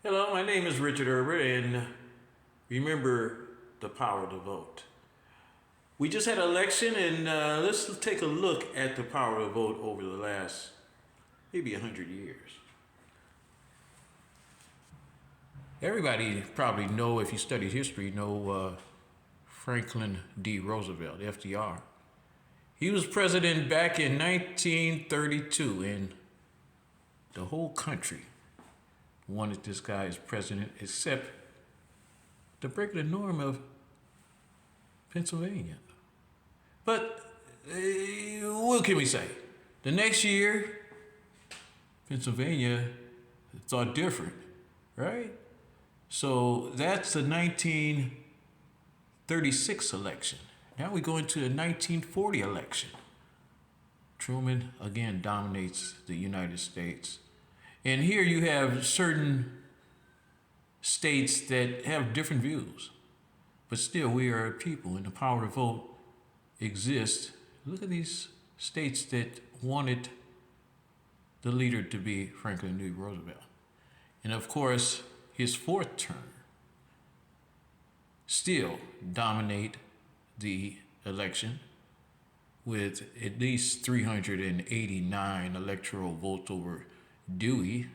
Hello, my name is Richard Herbert, and remember the power to vote. We just had an election, and let's take a look at the power to vote over the last maybe 100 years. Everybody probably know, if you studied history, know Franklin D. Roosevelt, FDR. He was president back in 1932, and the whole country wanted this guy as president, except to break the norm of Pennsylvania. But what can we say? The next year, Pennsylvania thought different, right? So that's the 1936 election. Now we go into the 1940 election. Truman again dominates the United States. And here you have certain states that have different views. But still, we are a people, and the power to vote exists. Look at these states that wanted the leader to be Franklin D. Roosevelt. And of course, his fourth term still dominate the election with at least 389 electoral votes over Dewey.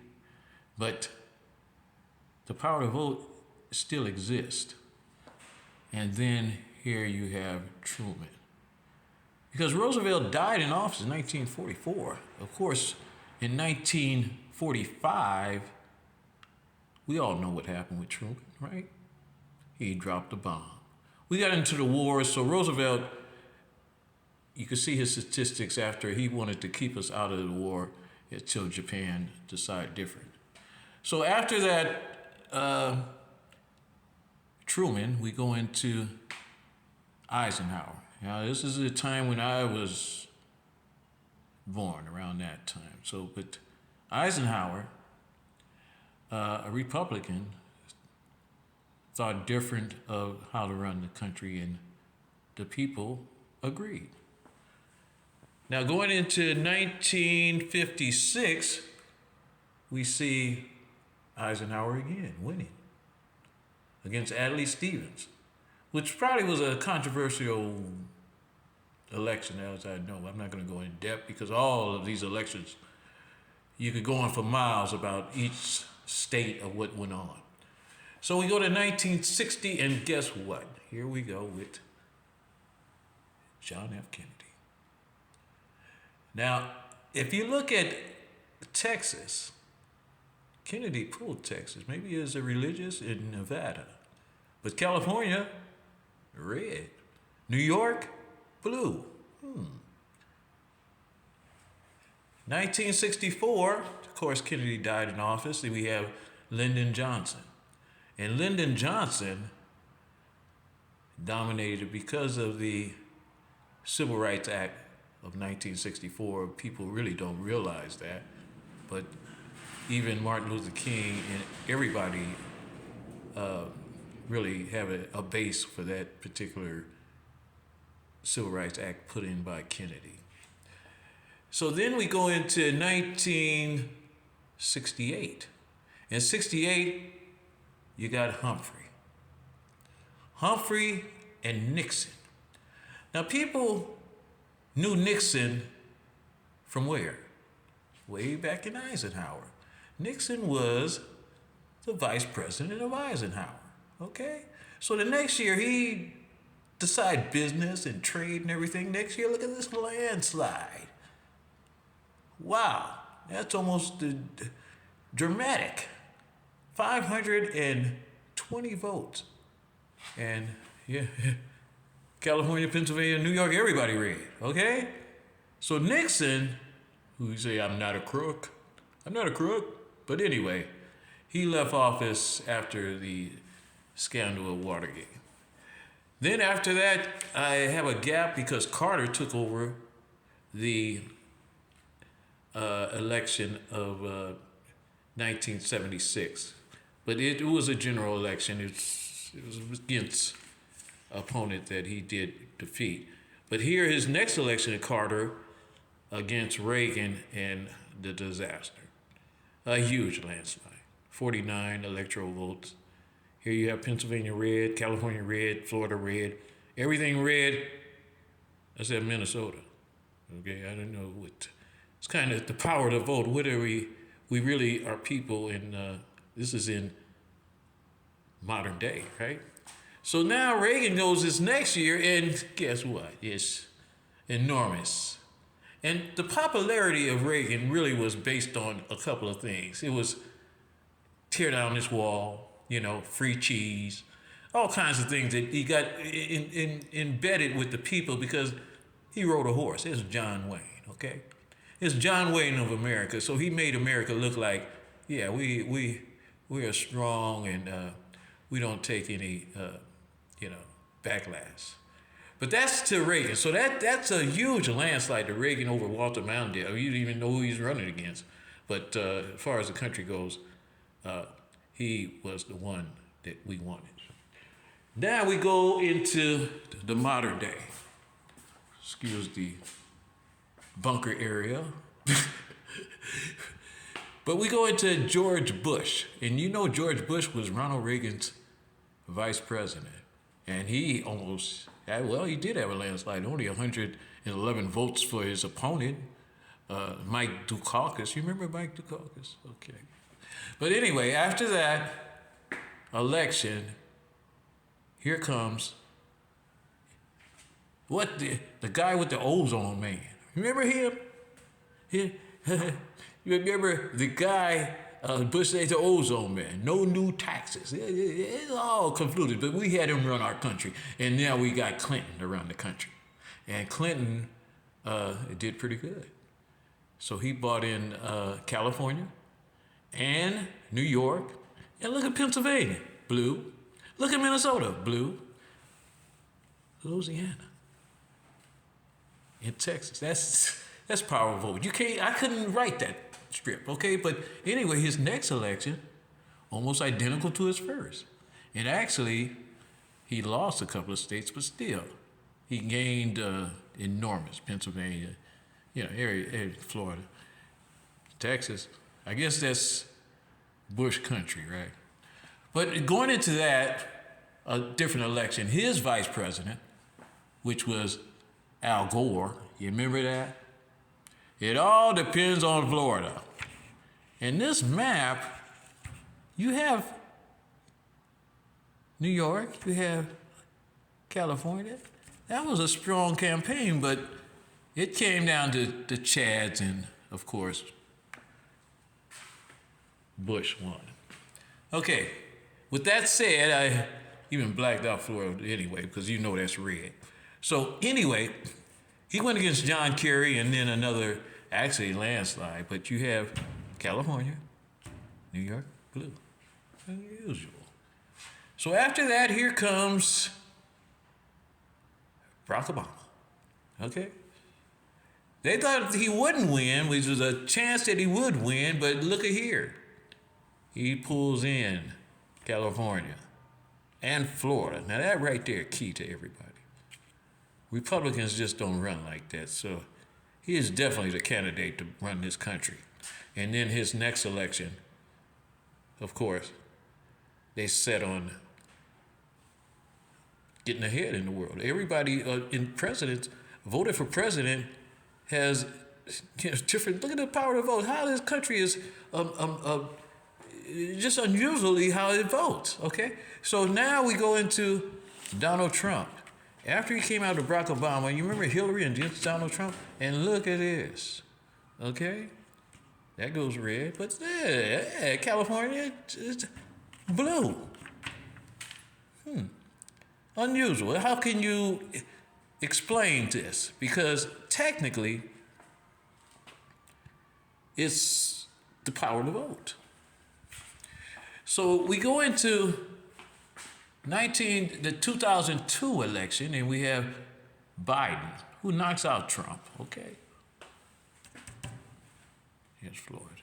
But the power to vote still exists. And then here you have Truman. Because Roosevelt died in office in 1944. Of course, in 1945, we all know what happened with Truman, right? He dropped the bomb. We got into the war, so Roosevelt, you could see his statistics after he wanted to keep us out of the war until Japan decided different. So after that, Truman, we go into Eisenhower. Now, this is a time when I was born, around that time. So, but Eisenhower, a Republican, thought different of how to run the country, and the people agreed. Now, going into 1956, we see Eisenhower again winning against Adlai Stevens, which probably was a controversial election, as I know. I'm not going to go in depth because all of these elections, you could go on for miles about each state of what went on. So we go to 1960, and guess what? Here we go with John F. Kennedy. Now, if you look at Texas, Kennedy pulled Texas. Maybe it was a religious in Nevada. But California, red. New York, blue. 1964, of course, Kennedy died in office. Then we have Lyndon Johnson. And Lyndon Johnson dominated because of the Civil Rights Act of 1964. People really don't realize that. But even Martin Luther King and everybody really have a base for that particular Civil Rights Act put in by Kennedy. So then we go into 1968. In 68, you got Humphrey and Nixon. Now, people knew Nixon from where? Way back in Eisenhower. Nixon was the vice president of Eisenhower, okay? So the next year, he decided business and trade and everything. Next year, look at this landslide. Wow, that's almost dramatic. 520 votes. And yeah, California, Pennsylvania, New York, everybody red, okay? So Nixon, who say, I'm not a crook. But anyway, he left office after the scandal of Watergate. Then after that, I have a gap because Carter took over the election of 1976. But it was a general election. It was against an opponent that he did defeat. But here, his next election at Carter against Reagan and the disaster. A huge landslide. 49 electoral votes. Here you have Pennsylvania red, California red, Florida red, everything red except Minnesota. Okay, I don't know what. It's kind of the power of the vote. What are we really are people in. This is in modern day, right? So now Reagan goes this next year, and guess what? It's enormous. And the popularity of Reagan really was based on a couple of things. It was tear down this wall, free cheese, all kinds of things that he got embedded with the people because he rode a horse. It's John Wayne, okay? It's John Wayne of America. So he made America look like, yeah, we are strong and we don't take any, backlash. But that's to Reagan. So that's a huge landslide to Reagan over Walter Mondale. You didn't even know who he's running against. But as far as the country goes, he was the one that we wanted. Now we go into the modern day. Excuse the bunker area. But we go into George Bush. And George Bush was Ronald Reagan's vice president. And he almost, he did have a landslide. Only 111 votes for his opponent, Mike Dukakis. You remember Mike Dukakis? Okay. But anyway, after that election, here comes the guy with the ozone man. Remember him? You remember the guy, Bush said the ozone man, no new taxes. It's all convoluted, but we had him run our country. And now we got Clinton to run the country. And Clinton did pretty good. So he bought in California and New York. And look at Pennsylvania, blue. Look at Minnesota, blue. Louisiana. In Texas. That's power of vote. I couldn't write that strip, okay? But anyway, his next election, almost identical to his first. And actually, he lost a couple of states, but still, he gained enormous. Pennsylvania, area, Florida, Texas. I guess that's Bush country, right? But going into that, a different election, his vice president, which was Al Gore, you remember that? It all depends on Florida. In this map, you have New York, you have California. That was a strong campaign, but it came down to the Chads, and of course, Bush won. Okay, with that said, I even blacked out Florida anyway, because that's red. So anyway, he went against John Kerry and then another, actually landslide, but you have California, New York, blue. Unusual. So after that, here comes Barack Obama. Okay? They thought he wouldn't win, which was a chance that he would win, but look at here. He pulls in California and Florida. Now that right there, key to everybody. Republicans just don't run like that, so he is definitely the candidate to run this country. And then his next election, of course, they set on getting ahead in the world. Everybody in presidents voted for president has different. Look at the power of the vote. How this country is just unusually how it votes. Okay, so now we go into Donald Trump. After he came out of Barack Obama, you remember Hillary and Donald Trump? And look at this. Okay? That goes red. But California, it's blue. Unusual. How can you explain this? Because technically, it's the power to vote. So we go into the 2002 election, and we have Biden, who knocks out Trump, okay? Here's Florida.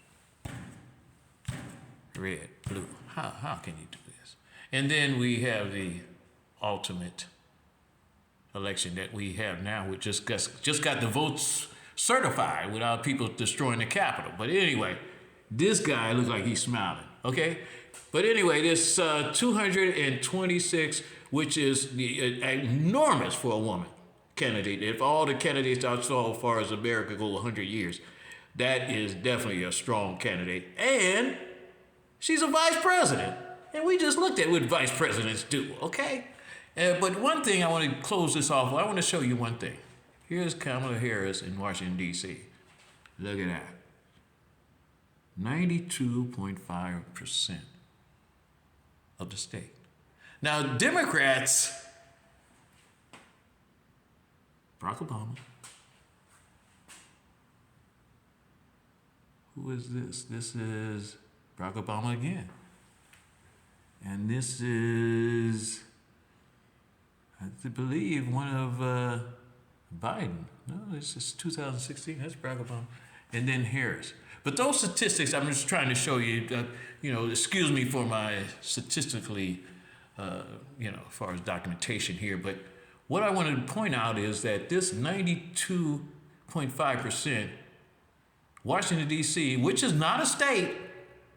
Red, blue. How can you do this? And then we have the ultimate election that we have now, which just got the votes certified without people destroying the Capitol. But anyway, this guy looks like he's smiling. Okay? But anyway, this 226, which is enormous for a woman candidate. If all the candidates I saw as far as America go 100 years, that is definitely a strong candidate. And she's a vice president. And we just looked at what vice presidents do, okay? But one thing I want to close this off with, I want to show you one thing. Here's Kamala Harris in Washington, D.C. Look at that. 92.5% of the state. Now, Democrats, Barack Obama. Who is this? This is Barack Obama again. And this is, I believe, one of Biden. No, this is 2016. That's Barack Obama. And then Harris. But those statistics, I'm just trying to show you, excuse me for my statistically, as far as documentation here. But what I wanted to point out is that this 92.5%, Washington, D.C., which is not a state,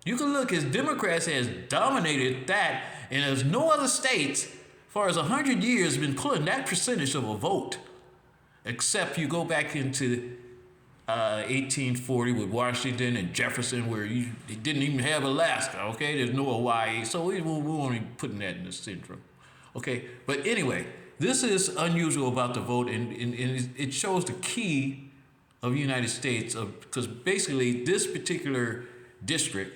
you can look as Democrats has dominated that, and there's no other states, as far as 100 years, been pulling that percentage of a vote, except you go back into 1840 with Washington and Jefferson, where they didn't even have Alaska, okay? There's no Hawaii, so we won't even putting that in the syndrome, okay? But anyway, this is unusual about the vote, and it shows the key of the United States, because basically this particular district,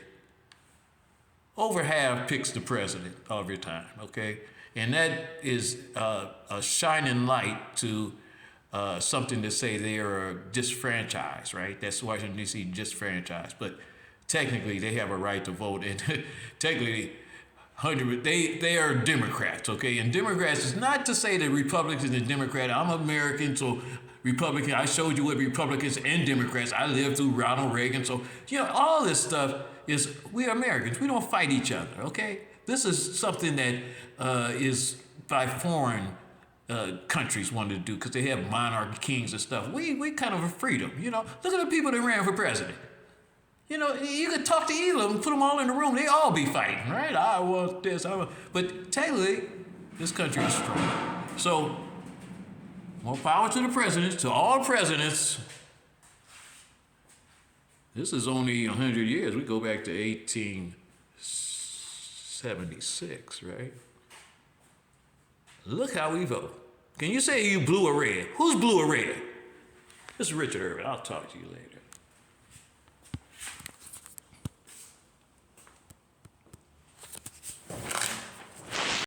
over half picks the president every time, okay? And that is a shining light to something to say they are disfranchised, right? That's Washington, D.C. disfranchised. But technically, they have a right to vote. And technically, they are Democrats, okay? And Democrats is not to say that Republicans and Democrats, I'm American, so Republican, I showed you what Republicans and Democrats, I lived through Ronald Reagan. So, all this stuff is, we are Americans. We don't fight each other, okay? This is something that is by foreign countries wanted to do, because they have monarchy kings and stuff. We kind of a freedom, Look at the people that ran for president. You could talk to either of them, put them all in the room, they all be fighting, right? I want this, but technically, this country is strong. So, more power to the presidents, to all presidents. This is only 100 years. We go back to 1876, right? Look how we vote. Can you say you blue or red? Who's blue or red? This is Richard Herbert. I'll talk to you later.